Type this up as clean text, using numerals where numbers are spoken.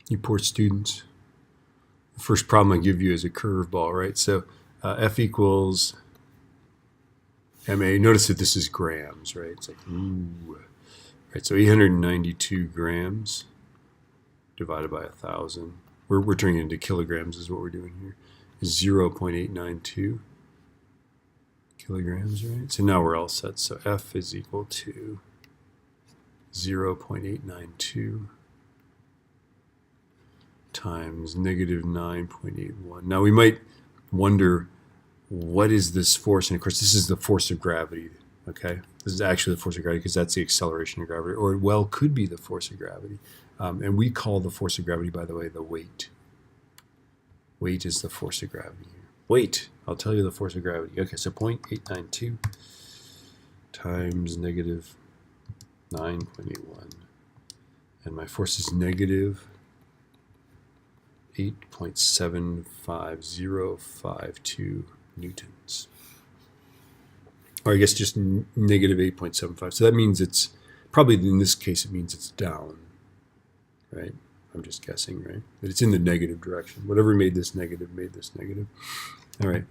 You poor students. The first problem I give you is a curveball, right? So F equals MA. Notice that this is grams, right? It's like, ooh. Right, so 892 grams divided by 1,000. We're turning it into kilograms is what we're doing here. Is 0.892 kilograms, right? So now we're all set. So F is equal to 0.892 times negative 9.81. Now we might wonder, what is this force? And of course, this is the force of gravity, okay? This is actually the force of gravity because that's the acceleration of gravity, or it well could be the force of gravity. And we call the force of gravity, by the way, the weight. Weight is the force of gravity here. Weight, I'll tell you the force of gravity. Okay, so 0.892 times negative 9.81. And my force is negative 8.75052 newtons. Or I guess just negative 8.75. So that means it's, probably in this case, it means it's down, right? I'm just guessing, right? But it's in the negative direction. Whatever made this negative made this negative. All right.